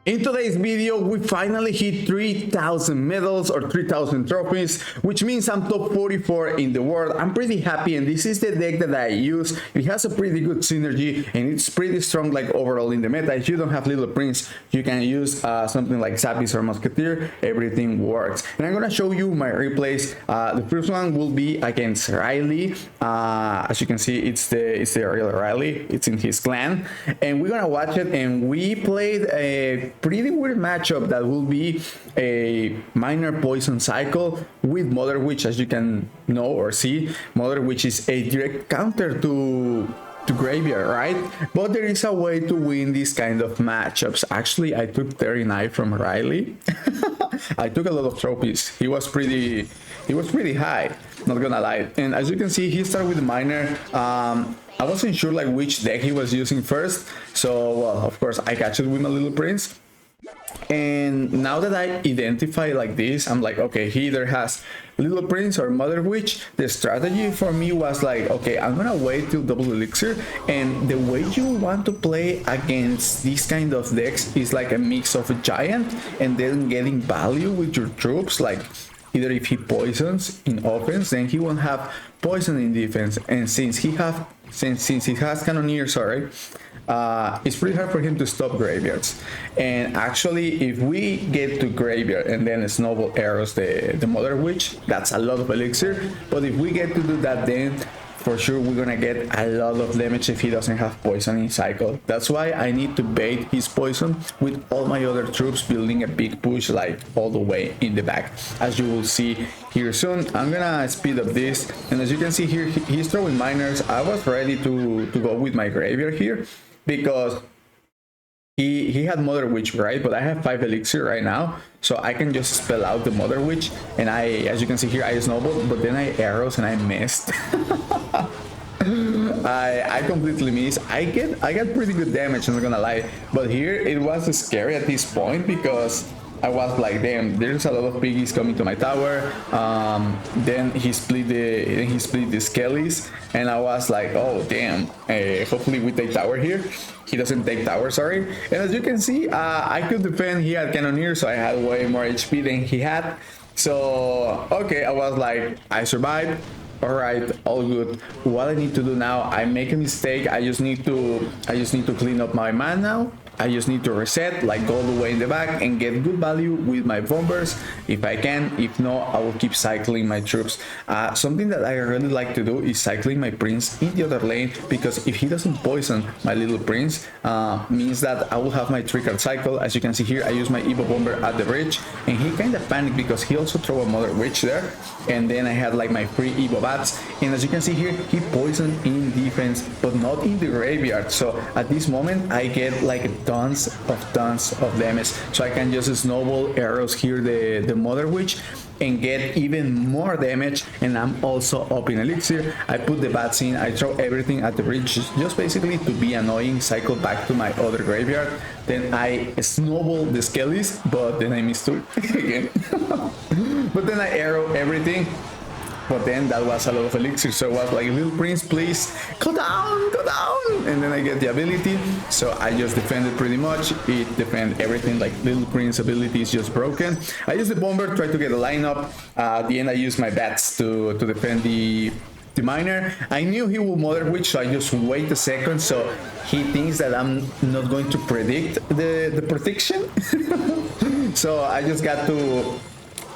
In today's video, we finally hit 3,000 medals or 3,000 trophies, which means I'm top 44 in the world. I'm pretty happy, and this is the deck that I use. It has a pretty good synergy, and it's pretty strong like overall in the meta. If you don't have Little Prince, you can use something like Zapis or Musketeer. Everything works. And I'm gonna show you my replays. The first one will be against Ryley. As you can see, it's the real Ryley. It's in his clan, and we're gonna watch it. And we played a pretty weird matchup that will be a minor poison cycle with Mother Witch. As you can know or see, Mother Witch is a direct counter to Graveyard, right? But there is a way to win these kind of matchups. Actually, I took 39 from Ryley. I took a lot of trophies. He was pretty high, not gonna lie. And as you can see, he started with minor. I wasn't sure like which deck he was using first, so well, of course I catch it with my Little Prince. And now that I identify like this, I'm like, okay, he either has Little Prince or Mother Witch. The strategy for me was like, okay, I'm gonna wait till double elixir, and the way you want to play against these kind of decks is like a mix of a giant and then getting value with your troops. Like either if he poisons in offense, then he won't have poison in defense, and since he has cannoneer, sorry, it's pretty hard for him to stop graveyards. And actually, if we get to graveyard and then snowball arrows the Mother Witch, that's a lot of elixir. But if we get to do that, then for sure we're gonna get a lot of damage if he doesn't have poison in cycle. That's why I need to bait his poison with all my other troops, building a big push like all the way in the back, as you will see here soon. I'm gonna speed up this, and as you can see here, he's throwing miners. I was ready to go with my graveyard here because he had Mother Witch, right? But I have 5 elixir right now, so I can just spell out the Mother Witch, and as you can see here, I snowballed, but then I arrows and I missed. I completely missed. I got pretty good damage, I'm not gonna lie, but here it was scary at this point because I was like, damn, there's a lot of piggies coming to my tower. Then he split the skellies, and I was like, oh damn, hopefully we take tower here. He doesn't take tower, sorry. And as you can see, I could defend. He had cannoneer, so I had way more HP than he had. So okay, I was like, I survived. All right, all good. What I need to do now, I make a mistake. I just need to clean up my mana. I just need to reset, like go all the way in the back and get good value with my bombers if I can. If not, I will keep cycling my troops. Something that I really like to do is cycling my prince in the other lane, because if he doesn't poison my Little Prince, means that I will have my 3-card cycle. As you can see here, I use my Evo Bomber at the bridge, and he kind of panicked because he also threw a Mother Witch there, and then I had like my 3 Evo Bats, and as you can see here, he poisoned in defense but not in the graveyard. So at this moment I get like tons of damage, so I can just snowball arrows here the Mother Witch and get even more damage, and I'm also up in elixir. I put the bats in, I throw everything at the bridge just basically to be annoying, cycle back to my other graveyard, then I snowball the skellies, but then I missed two again. But then I arrow everything. But then that was a lot of elixir, so I was like, Little Prince, please, go down, go down! And then I get the ability, so I just defended pretty much. It defend everything, like Little Prince ability is just broken. I use the bomber, try to get a lineup. At the end I use my bats to defend the miner. I knew he will Mother Witch, so I just wait a second, so he thinks that I'm not going to predict the protection. So I just got to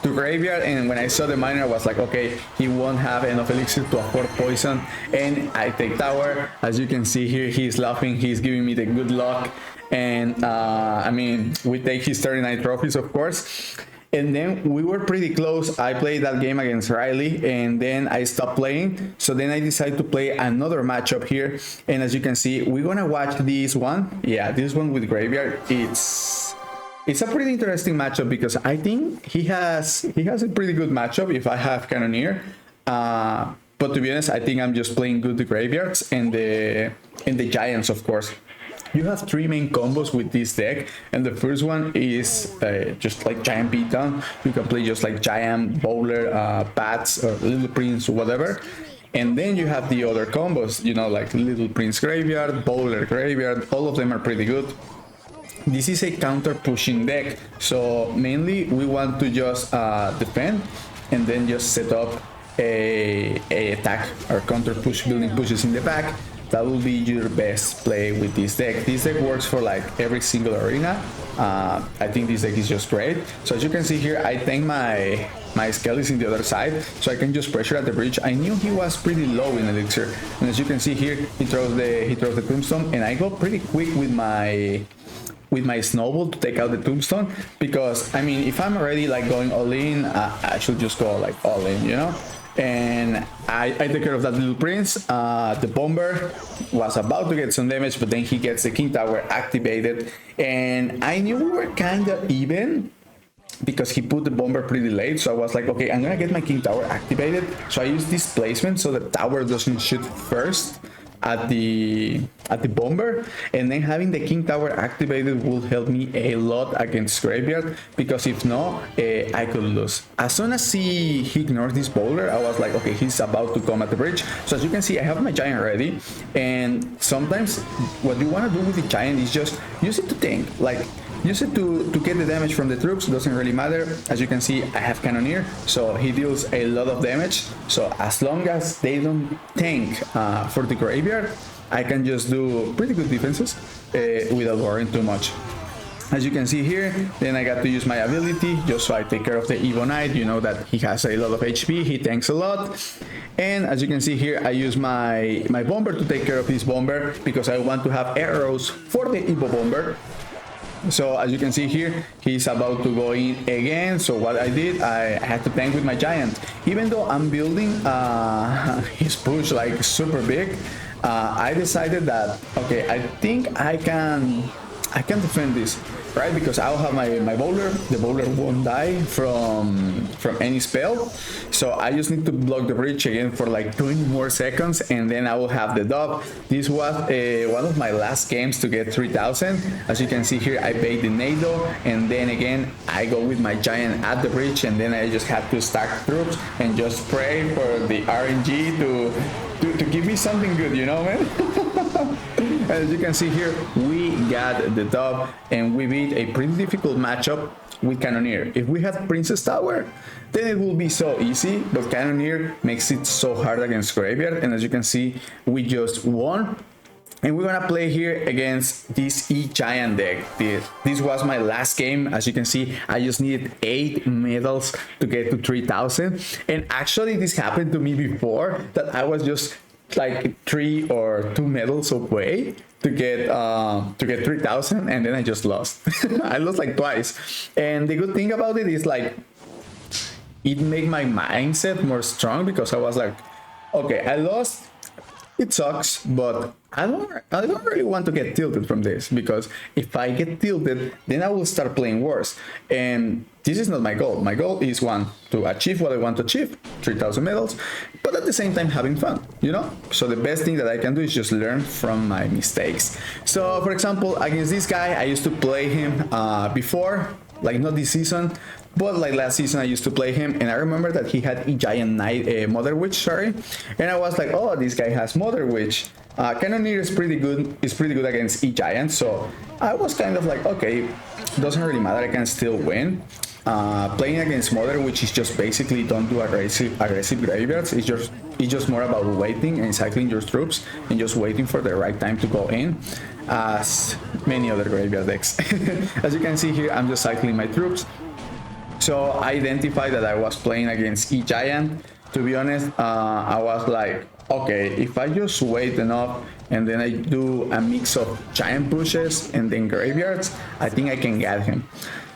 graveyard, and when I saw the miner, I was like, okay, he won't have enough elixir to afford poison, and I take tower. As you can see here, he's laughing, he's giving me the good luck, and I mean, we take his 39 trophies, of course. And then we were pretty close. I played that game against Ryley, and then I stopped playing. So then I decided to play another matchup here, and as you can see, we're gonna watch this one. Yeah, this one with graveyard. It's a pretty interesting matchup because I think he has a pretty good matchup if I have cannoneer. But to be honest, I think I'm just playing good the graveyards and the giants, of course. You have 3 main combos with this deck, and the first one is just like giant beatdown. You can play just like giant, bowler, bats, or Little Prince, or whatever. And then you have the other combos, you know, like Little Prince graveyard, bowler graveyard. All of them are pretty good. this is a counter pushing deck, so mainly we want to just defend and then just set up a attack or counter push, building pushes in the back. That will be your best play with this deck. This deck works for like every single arena. I think this deck is just great. So as you can see here, I think my Skelly's in the other side, so I can just pressure at the bridge. I knew he was pretty low in elixir, and as you can see here, he throws the tombstone, and I go pretty quick with my snowball to take out the tombstone, because I mean, if I'm already like going all in, I should just go like all in, you know. And I take care of that little prince. The bomber was about to get some damage, but then he gets the king tower activated, and I knew we were kind of even because he put the bomber pretty late. So I was like, okay, I'm gonna get my king tower activated, so I use this placement so the tower doesn't shoot first at the bomber, and then having the king tower activated will help me a lot against graveyard, because if not, I could lose. As soon as he ignored this bowler, I was like, okay, he's about to come at the bridge. So as you can see, I have my giant ready, and sometimes what you want to do with the giant is just use it to tank, like use it to get the damage from the troops. Doesn't really matter. As you can see, I have cannoneer, so he deals a lot of damage. So as long as they don't tank for the graveyard, I can just do pretty good defenses without worrying too much. As you can see here, then I got to use my ability just so I take care of the Evo Knight. You know that he has a lot of HP, he tanks a lot. And as you can see here, I use my bomber to take care of this bomber, because I want to have arrows for the Evo bomber. So as you can see here, he's about to go in again. So what I did, I had to tank with my giant. Even though I'm building his push like super big, I decided that, okay, I think I can defend this, right? Because I'll have my bowler. The bowler won't die from any spell. So I just need to block the bridge again for like 20 more seconds, and then I will have the dub. This was one of my last games to get 3000. As you can see here, I bait the Nado, and then again I go with my giant at the bridge, and then I just have to stack troops and just pray for the RNG to give me something good, you know, man. As you can see here, we got the dub, and we beat a pretty difficult matchup with Cannoneer. If we had Princess Tower, then it will be so easy, but Cannoneer makes it so hard against Graveyard, and as you can see, we just won. And we're gonna play here against this E-Giant deck. This was my last game. As you can see, I just needed 8 medals to get to 3000. And actually, this happened to me before, that I was just like 3 or 2 medals away to get 3000, and then I just lost. I lost like twice. And the good thing about it is like it made my mindset more strong, because I was like, okay, I lost. It sucks, but I don't really want to get tilted from this, because if I get tilted, then I will start playing worse. And this is not my goal. My goal is, one, to achieve what I want to achieve, 3000 medals, but at the same time having fun, you know? So the best thing that I can do is just learn from my mistakes. So for example, against this guy, I used to play him before, like not this season, but like last season I used to play him, and I remember that he had E-Giant Knight, Mother Witch, sorry, and I was like, oh, this guy has Mother Witch. Cannoneer is pretty good against E-Giant, so I was kind of like, okay, doesn't really matter, I can still win. Playing against Mother Witch is just basically don't do aggressive graveyards. It's just more about waiting and cycling your troops and just waiting for the right time to go in, as many other graveyard decks. As you can see here, I'm just cycling my troops. So I identified that I was playing against E-Giant. To be honest, I was like, okay, if I just wait enough and then I do a mix of giant pushes and then graveyards, I think I can get him.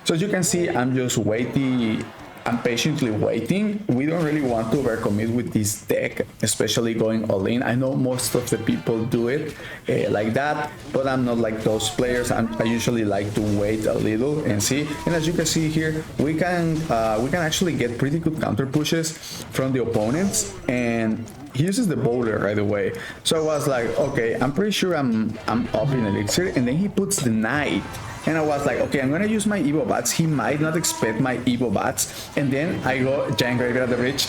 So as you can see, I'm just waiting. I'm patiently waiting. We don't really want to overcommit with this deck, especially going all in. I know most of the people do it like that, but I'm not like those players. I usually like to wait a little and see. And as you can see here, we can actually get pretty good counter pushes from the opponents, and he uses the bowler right away. So I was like, okay, I'm pretty sure I'm up in elixir, and then he puts the knight. And I was like, okay, I'm gonna use my Evo Bats. He might not expect my Evo Bats. And then I go Giant Graveyard at the bridge.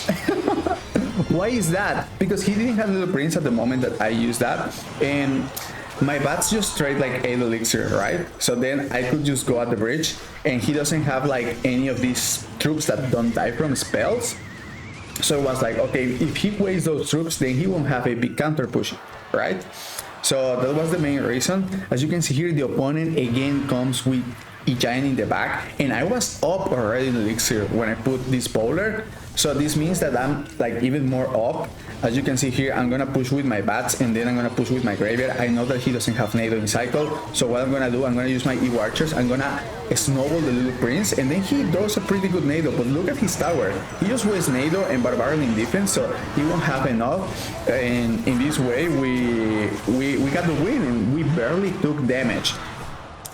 Why is that? Because he didn't have Little Prince at the moment that I used that. And my bats just trade like 8 elixir, right? So then I could just go at the bridge, and he doesn't have like any of these troops that don't die from spells. So it was like, okay, if he wastes those troops, then he won't have a big counter push, right? So that was the main reason. As you can see here, the opponent again comes with a giant in the back, and I was up already in elixir when I put this bowler. So this means that I'm like even more up. As you can see here, I'm gonna push with my bats, and then I'm gonna push with my graveyard. I know that he doesn't have NATO in cycle, so what I'm gonna do, I'm gonna use my Evo archers. I'm gonna snowball the little prince, and then he throws a pretty good NATO. But look at his tower. He just wastes NATO and barbarian in defense, so he won't have enough. And in this way, we got the win, and we barely took damage.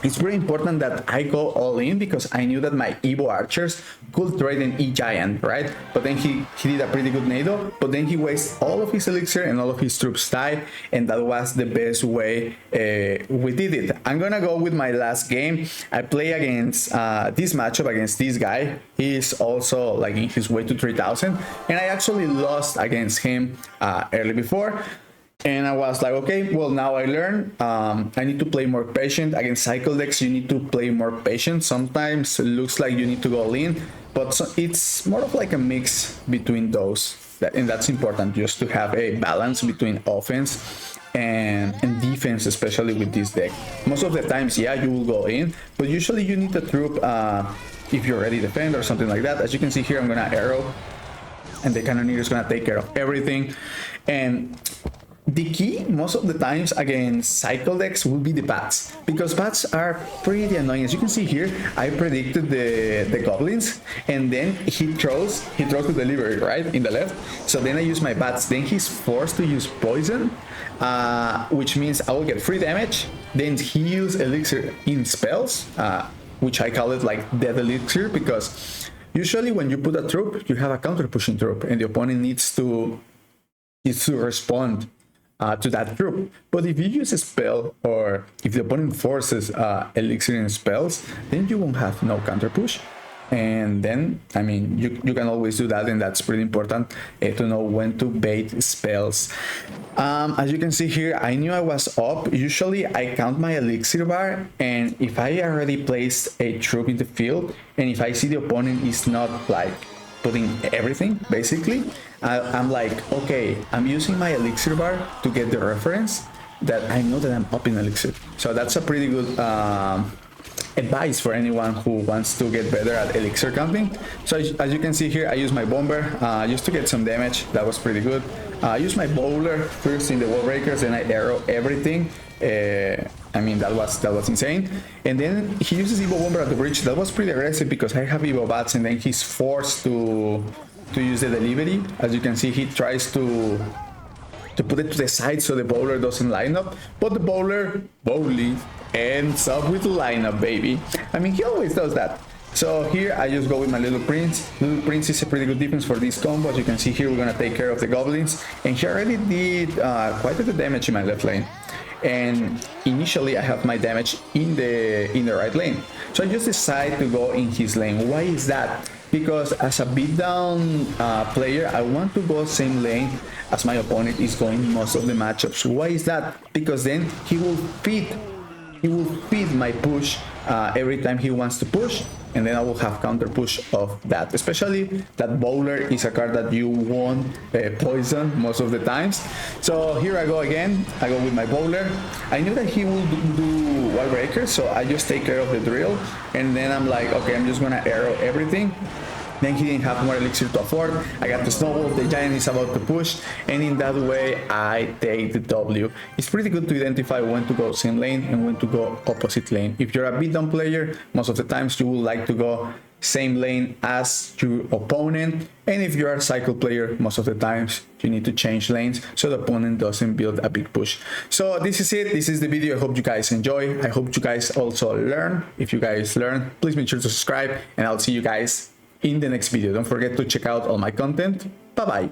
It's very important that I go all in because I knew that my Evo archers could trade an E-Giant, right? But then he did a pretty good NATO, but then he wastes all of his elixir and all of his troops die, and that was the best way we did it. I'm gonna go with my last game. I play against this matchup against this guy. He's also like in his way to 3000, and I actually lost against him early before. And I was like, okay, well, now I learned. I need to play more patient. Against cycle decks, you need to play more patient. Sometimes it looks like you need to go all in, but it's more of like a mix between those. And that's important, just to have a balance between offense and defense, especially with this deck. Most of the times, yeah, you will go in, but usually you need a troop if you're ready to defend or something like that. As you can see here, I'm gonna arrow, and the cannoneer is gonna take care of everything. And the key most of the times against cycle decks will be the bats, because bats are pretty annoying. As you can see here, I predicted the goblins, and then he throws to delivery right in the left. So then I use my bats. Then he's forced to use poison, which means I will get free damage. Then he uses elixir in spells, which I call it like dead elixir, because usually when you put a troop, you have a counter pushing troop, and the opponent needs to respond to that troop. But if you use a spell, or if the opponent forces elixir in spells, then you won't have no counter push. And then, I mean, you can always do that, and that's pretty important to know when to bait spells. As you can see here, I knew I was up. Usually I count my elixir bar, and if I already placed a troop in the field, and if I see the opponent is not like putting everything, basically, I'm like, okay, I'm using my elixir bar to get the reference that I know that I'm up in elixir. So that's a pretty good advice for anyone who wants to get better at elixir counting. So as you can see here, I use my bomber just to get some damage. That was pretty good. I use my bowler first in the wall breakers, and I arrow everything. I mean, that was insane. And then he uses Evo Bomber at the bridge. That was pretty aggressive because I have Evo Bats, and then he's forced to use the delivery. As you can see, he tries to put it to the side so the bowler doesn't line up, but the bowler boldly ends up with the lineup, baby. I mean, he always does that. So here I just go with my Little Prince. Little Prince is a pretty good defense for this combo. As you can see here, we're gonna take care of the goblins, and he already did quite a bit of damage in my left lane. And initially I have my damage in the right lane, so I just decide to go in his lane. Why is that? Because as a beatdown player, I want to go same lane as my opponent is going most of the matchups. Why is that? Because then he will feed my push every time he wants to push, and then I will have counter push of that. Especially that bowler is a card that you won't poison most of the times. So here I go again. I go with my bowler. I knew that he will do wall breakers, so I just take care of the drill, and then I'm like, okay, I'm just gonna arrow everything. Then he didn't have more elixir to afford. I got the snowball, the giant is about to push, and in that way I take the W. It's pretty good to identify when to go same lane and when to go opposite lane. If you're a beatdown player, most of the times you will like to go same lane as your opponent, and if you're a cycle player, most of the times you need to change lanes so the opponent doesn't build a big push. So this is it. This is the video. I hope you guys enjoy. I hope you guys also learn. If you guys learn, please make sure to subscribe, and I'll see you guys in the next video. Don't forget to check out all my content. Bye bye.